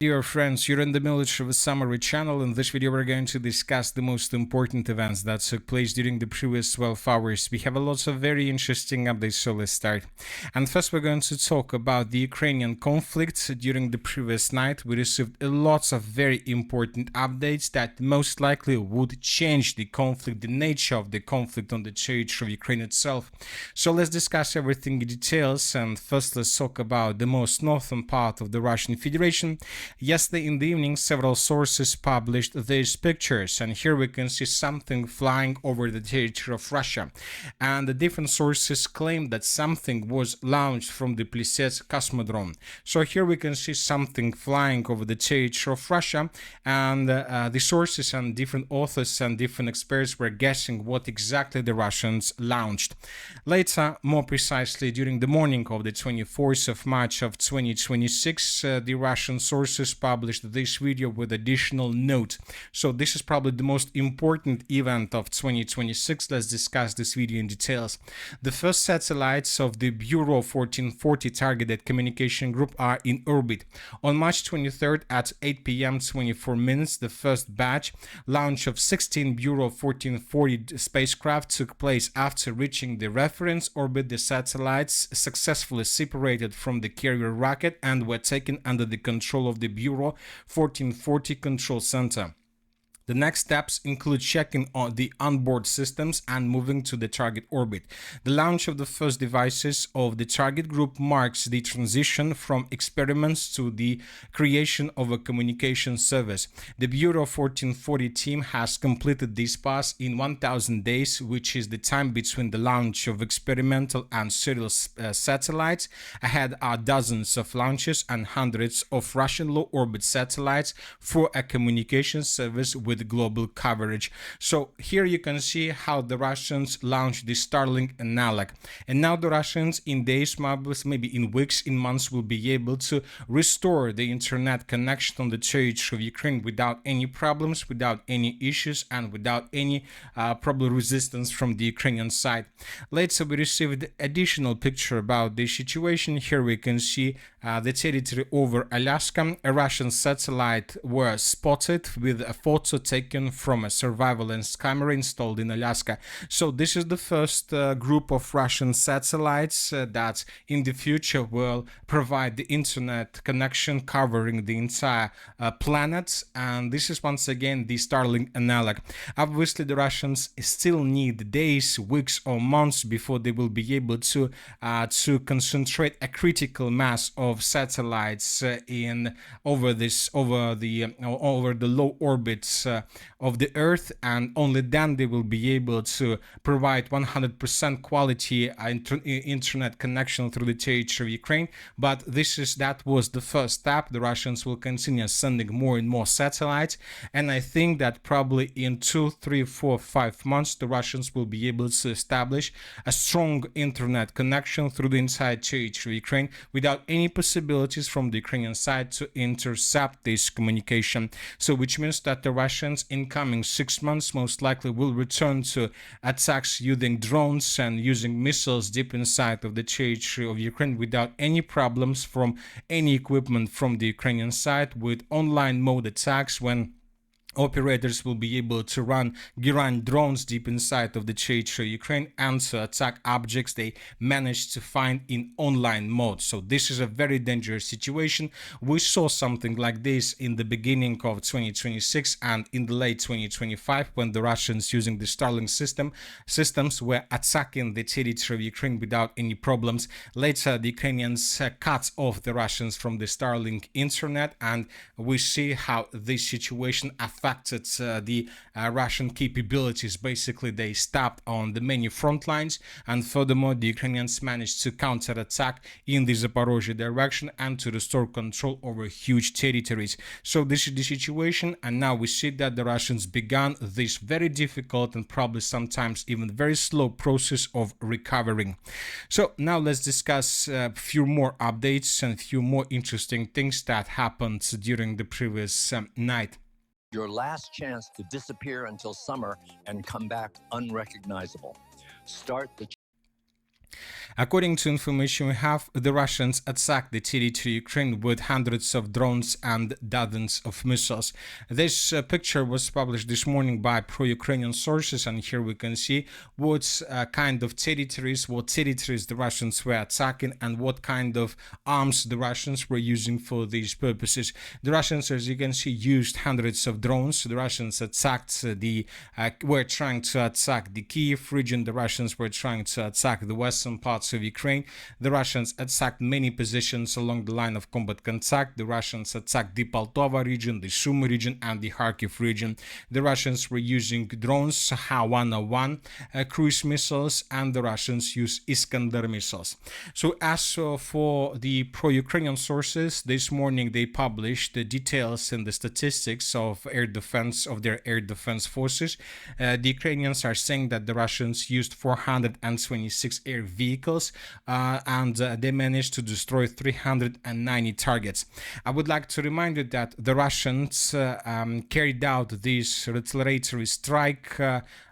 Dear friends, you're in the middle of a summary channel. In this video, we're going to discuss the most important events that took place during the previous 12 hours. We have a lot of very interesting updates, so let's start. And first, we're going to talk about the Ukrainian conflict. During the previous night, we received lots of very important updates that most likely would change the conflict, the nature of the conflict on the territory of Ukraine itself. So let's discuss everything in details. And first, let's talk about the most northern part of the Russian Federation. Yesterday in the evening, several sources published these pictures, and here we can see something flying over the territory of Russia. And the different sources claim that something was launched from the Plesets cosmodrome. So here we can see something flying over the territory of Russia, and the sources and different authors and different experts were guessing what exactly the Russians launched. Later, more precisely, during the morning of the 24th of March of 2026, the Russian sources published this video with additional note. So this is probably the most important event of 2026. Let's discuss this video in details. The first satellites of the Bureau 1440 targeted communication group are in orbit. On March 23rd at 8 p.m. 24 minutes, the first batch launch of 16 Bureau 1440 spacecraft took place. After reaching the reference orbit, the satellites successfully separated from the carrier rocket and were taken under the control of the Bureau 1440 Control Center. The next steps include checking on the onboard systems and moving to the target orbit. The launch of the first devices of the target group marks the transition from experiments to the creation of a communication service. The Bureau 1440 team has completed this pass in 1,000 days, which is the time between the launch of experimental and serial satellites. Ahead are dozens of launches and hundreds of Russian low-orbit satellites for a communication service with global coverage. So here you can see how the Russians launched the Starlink analog, and now the Russians in days, maybe in weeks, in months, will be able to restore the internet connection on the territory of Ukraine without any problems, without any issues, and without any probably resistance from the Ukrainian side. Later we received additional picture about the situation. Here we can see the territory over Alaska. A Russian satellite was spotted with a photo taken from a surveillance camera installed in Alaska. So this is the first group of Russian satellites that in the future will provide the internet connection covering the entire planet. And this is once again the Starlink analog. Obviously, the Russians still need days, weeks, or months before they will be able to concentrate a critical mass of satellites over the low orbits of the Earth, and only then they will be able to provide 100% quality internet connection through the territory of Ukraine. But that was the first step. The Russians will continue sending more and more satellites, and I think that probably in 2, 3, 4, 5 months the Russians will be able to establish a strong internet connection through the entire territory of Ukraine without any possibilities from the Ukrainian side to intercept this communication. So which means that the Russians in coming 6 months most likely will return to attacks using drones and using missiles deep inside of the territory of Ukraine without any problems from any equipment from the Ukrainian side, with online mode attacks when operators will be able to run drones deep inside of the territory of Ukraine and to attack objects they managed to find in online mode. So this is a very dangerous situation. We saw something like this in the beginning of 2026 and in the late 2025 when the Russians using the Starlink systems were attacking the territory of Ukraine without any problems. Later, the Ukrainians cut off the Russians from the Starlink internet, and we see how this situation affected the Russian capabilities. Basically, they stopped on the many front lines, and furthermore, the Ukrainians managed to counterattack in the Zaporozhye direction and to restore control over huge territories. So this is the situation, and now we see that the Russians began this very difficult and probably sometimes even very slow process of recovering. So now let's discuss a few more updates and a few more interesting things that happened during the previous night. Your last chance to disappear until summer and come back unrecognizable. Start the According to information we have, the Russians attacked the territory of Ukraine with hundreds of drones and dozens of missiles. This picture was published this morning by pro-Ukrainian sources, and here we can see what kind of territories, the Russians were attacking, and what kind of arms the Russians were using for these purposes. The Russians, as you can see, used hundreds of drones. The Russians attacked were trying to attack the Kiev region. The Russians were trying to attack the western parts of Ukraine. The Russians attacked many positions along the line of combat contact. The Russians attacked the Poltava region, the Sumy region, and the Kharkiv region. The Russians were using drones, Ha-101 cruise missiles, and the Russians used Iskander missiles. So as for the pro-Ukrainian sources, this morning they published the details and the statistics of their air defense forces. The Ukrainians are saying that the Russians used 426 air vehicles and they managed to destroy 390 targets. I would like to remind you that the Russians carried out this retaliatory strike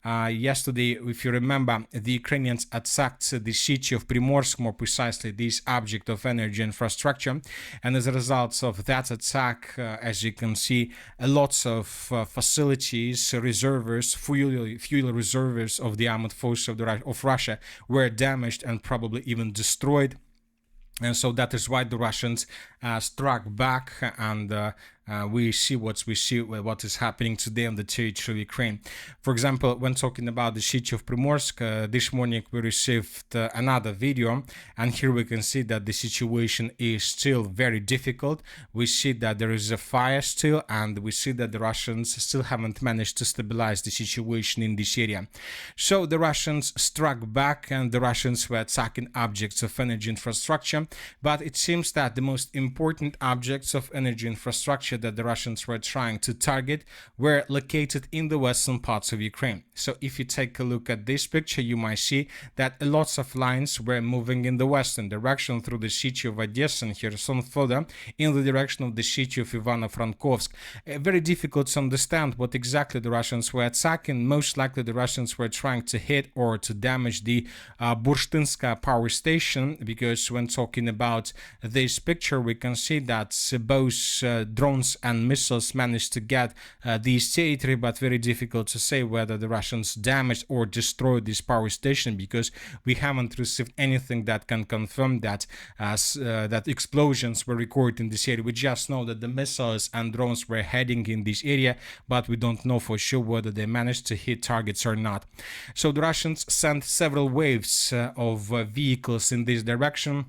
yesterday. If you remember, the Ukrainians attacked the city of Primorsk, more precisely this object of energy infrastructure, and as a result of that attack, as you can see, lots of facilities, reservoirs, fuel reservoirs of the armed forces of Russia were damaged and probably even destroyed. And so that is why the Russians struck back, and we see what is happening today on the territory of Ukraine. For example, when talking about the city of Primorsk, this morning we received another video, and here we can see that the situation is still very difficult. We see that there is a fire still, and we see that the Russians still haven't managed to stabilize the situation in this area. So the Russians struck back, and the Russians were attacking objects of energy infrastructure, but it seems that the most important objects of energy infrastructure that the Russians were trying to target were located in the western parts of Ukraine. So if you take a look at this picture, you might see that lots of lines were moving in the western direction through the city of Odessa and Kherson, further in the direction of the city of Ivano-Frankovsk. Very difficult to understand what exactly the Russians were attacking. Most likely the Russians were trying to hit or to damage the Burштynska power station, because when talking about this picture, we can see that both drones and missiles managed to get this territory, but very difficult to say whether the Russians damaged or destroyed this power station, because we haven't received anything that can confirm that that explosions were recorded in this area. We just know that the missiles and drones were heading in this area, but we don't know for sure whether they managed to hit targets or not. So the Russians sent several waves of vehicles in this direction.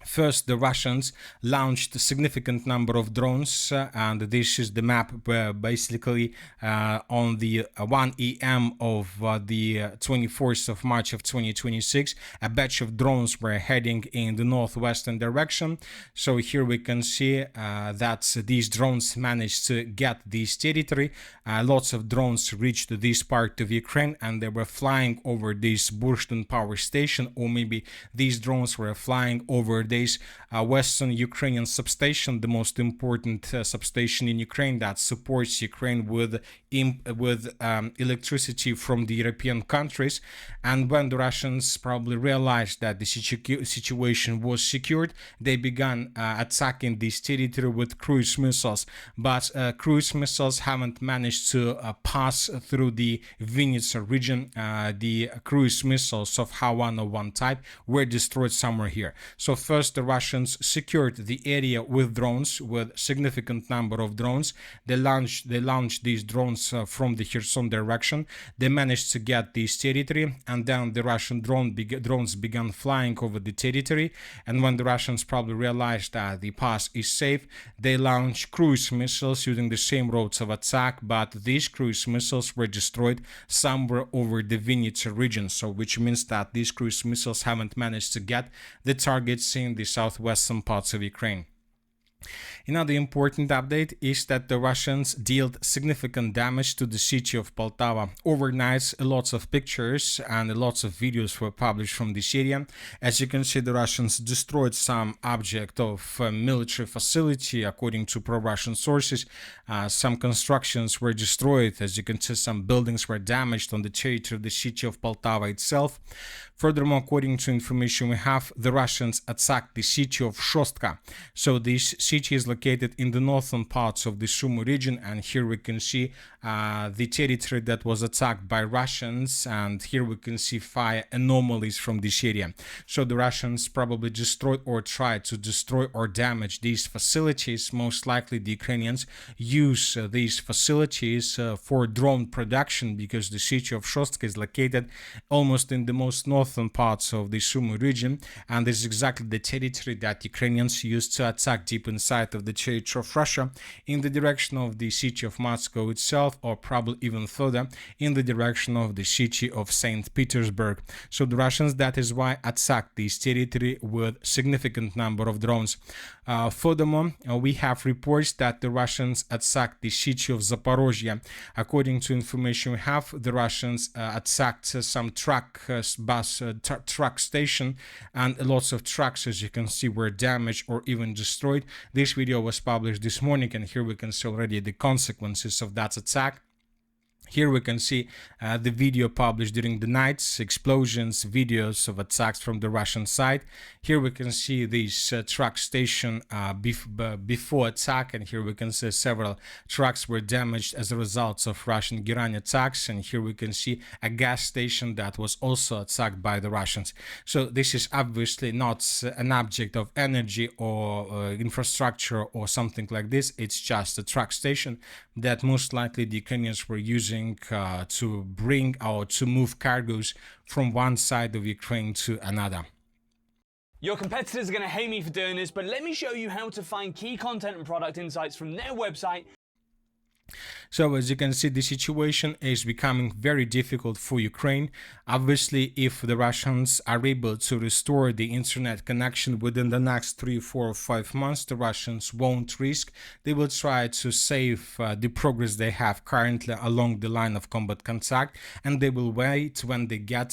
First, the Russians launched a significant number of drones, and this is the map where basically on the 1 a.m. of the 24th of March of 2026, a batch of drones were heading in the northwestern direction. So here we can see that these drones managed to get this territory. Lots of drones reached this part of Ukraine, and they were flying over this Burштyn power station, or maybe these drones were flying over this western Ukrainian substation, the most important substation in Ukraine that supports Ukraine with electricity from the European countries. And when the Russians probably realized that the situation was secured, they began attacking this territory with cruise missiles. But cruise missiles haven't managed to pass through the Vinnytsia region. The cruise missiles of Ha-101 type were destroyed somewhere here. So first, the Russians secured the area with drones, with significant number of drones. They launched these drones from the Kherson direction. They managed to get this territory, and then the Russian drones began flying over the territory. And when the Russians probably realized that the pass is safe, they launched cruise missiles using the same routes of attack, but these cruise missiles were destroyed somewhere over the Vinnytsia region, so which means that these cruise missiles haven't managed to get the targets in the southwestern parts of Ukraine. Another important update is that the Russians dealt significant damage to the city of Poltava. Overnight, lots of pictures and lots of videos were published from this area. As you can see, the Russians destroyed some object of a military facility, according to pro-Russian sources. Some constructions were destroyed. As you can see, some buildings were damaged on the territory of the city of Poltava itself. Furthermore, according to information we have, the Russians attacked the city of Shostka. So this city is located in the northern parts of the Sumy region, and here we can see the territory that was attacked by Russians, and here we can see fire anomalies from this area. So the Russians probably destroyed or tried to destroy or damage these facilities. Most likely the Ukrainians use these facilities for drone production, because the city of Shostka is located almost in the most northern parts of the Sumy region, and this is exactly the territory that Ukrainians used to attack deep inside of the territory of Russia in the direction of the city of Moscow itself, or probably even further in the direction of the city of St. Petersburg. So the Russians, that is why, attacked this territory with significant number of drones. Furthermore, we have reports that the Russians attacked the city of Zaporozhye. According to information we have, the Russians attacked some truck station, and lots of trucks, as you can see, were damaged or even destroyed. This video was published this morning, and here we can see already the consequences of that attack. Here we can see the video published during the nights, explosions, videos of attacks from the Russian side. Here we can see this truck station before attack, and here we can see several trucks were damaged as a result of Russian Iran attacks, and here we can see a gas station that was also attacked by the Russians. So this is obviously not an object of energy or infrastructure or something like this. It's just a truck station that most likely the Ukrainians were using to bring or to move cargoes from one side of Ukraine to another. Your competitors are going to hate me for doing this, but let me show you how to find key content and product insights from their website. So as you can see, the situation is becoming very difficult for Ukraine. Obviously, if the Russians are able to restore the internet connection within the next 3, 4, or 5 months, the Russians won't risk. They will try to save the progress they have currently along the line of combat contact, and they will wait when they get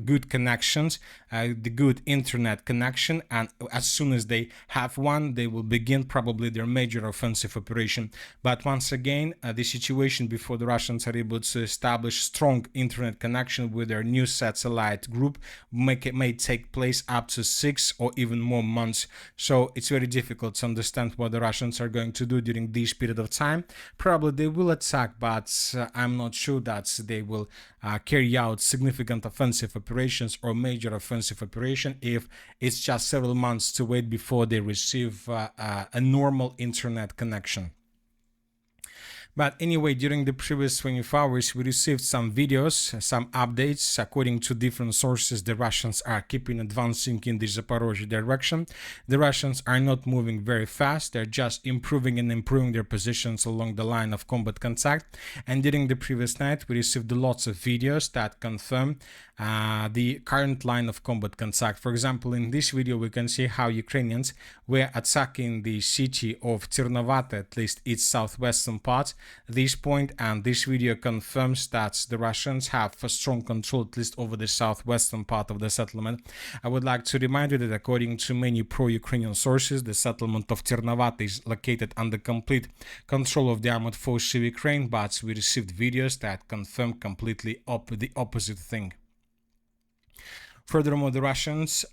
good connections, the good internet connection, and as soon as they have one, they will begin probably their major offensive operation. But once again, the situation before the Russians are able to establish strong internet connection with their new satellite group may take place up to 6 or even more months. So it's very difficult to understand what the Russians are going to do during this period of time. Probably they will attack, but I'm not sure that they will carry out significant offensive operations or major offensive operation if it's just several months to wait before they receive a normal internet connection. But anyway, during the previous 24 hours, we received some videos, some updates. According to different sources, the Russians are keeping advancing in the Zaporozhye direction. The Russians are not moving very fast. They're just improving and improving their positions along the line of combat contact. And during the previous night, we received lots of videos that confirm the current line of combat contact. For example, in this video, we can see how Ukrainians were attacking the city of Tirnovate, at least its southwestern part. This point, and this video confirms that the Russians have a strong control, at least over the southwestern part of the settlement. I would like to remind you that according to many pro-Ukrainian sources, the settlement of Tirnovate is located under complete control of the armed forces of Ukraine, but we received videos that confirm completely the opposite thing. Furthermore, the Russians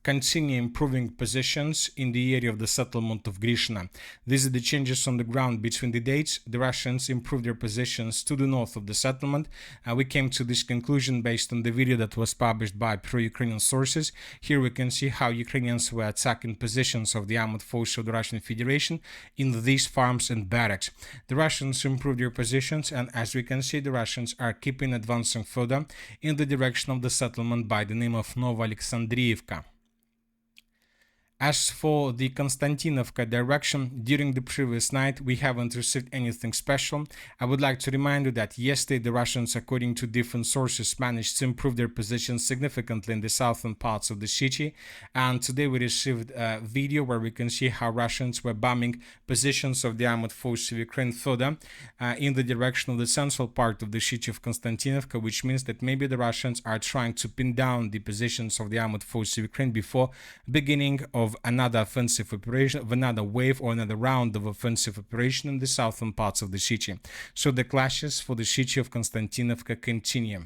continue improving positions in the area of the settlement of Grishna. These are the changes on the ground between the dates. The Russians improved their positions to the north of the settlement. We came to this conclusion based on the video that was published by pro-Ukrainian sources. Here we can see how Ukrainians were attacking positions of the armed forces of the Russian Federation in these farms and barracks. The Russians improved their positions, and as we can see, the Russians are keeping advancing further in the direction of the settlement by the name of Nova Alexandriivka. As for the Konstantinovka direction, during the previous night we haven't received anything special. I would like to remind you that yesterday the Russians, according to different sources, managed to improve their position significantly in the southern parts of the city, and today we received a video where we can see how Russians were bombing positions of the armored forces of Ukraine further in the direction of the central part of the city of Konstantinovka, which means that maybe the Russians are trying to pin down the positions of the armored forces of Ukraine before beginning of another offensive operation, of another wave or another round of offensive operation in the southern parts of the city. So the clashes for the city of Konstantinovka continue.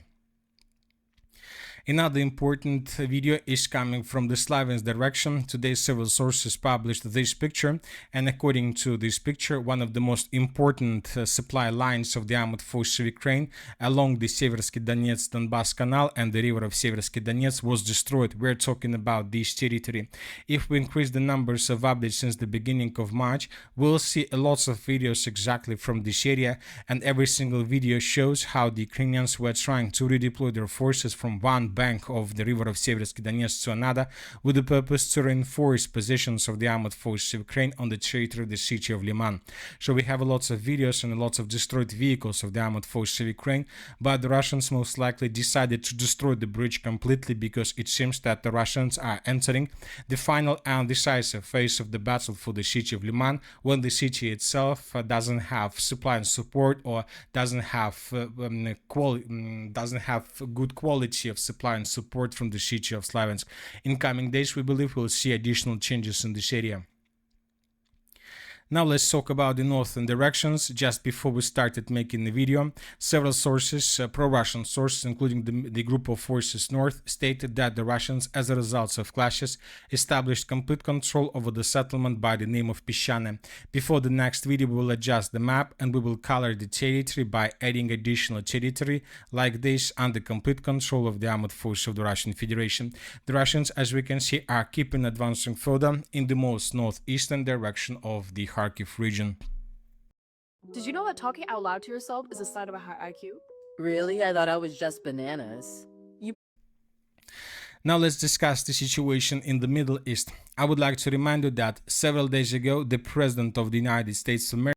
Another important video is coming from the Slaviansk direction. Today several sources published this picture, and according to this picture, one of the most important supply lines of the armored forces of Ukraine along the Seversky Donetsk-Donbass Canal and the river of Seversky Donetsk was destroyed. We're talking about this territory. If we increase the numbers of updates since the beginning of March, we'll see lots of videos exactly from this area, and every single video shows how the Ukrainians were trying to redeploy their forces from one bank of the river of Seversky Donetsk to another, with the purpose to reinforce positions of the armored forces of Ukraine on the territory of the city of Liman. So we have lots of videos and lots of destroyed vehicles of the armored forces of Ukraine, but the Russians most likely decided to destroy the bridge completely, because it seems that the Russians are entering the final and decisive phase of the battle for the city of Liman, when the city itself doesn't have supply and support, or doesn't have good quality of supply and support from the city of Slaviansk. In coming days, we believe we'll see additional changes in this area. Now let's talk about the northern directions. Just before we started making the video, several sources, pro-Russian sources, including the group of forces north, stated that the Russians, as a result of clashes, established complete control over the settlement by the name of Peshchane. Before the next video, we will adjust the map and we will color the territory by adding additional territory like this under complete control of the armored forces of the Russian Federation. The Russians, as we can see, are keeping advancing further in the most northeastern direction of the Kharkiv region. Did you know that talking out loud to yourself is a sign of a high IQ? Really? I thought I was just bananas. Now let's discuss the situation in the Middle East. I would like to remind you that several days ago, the President of the United States of America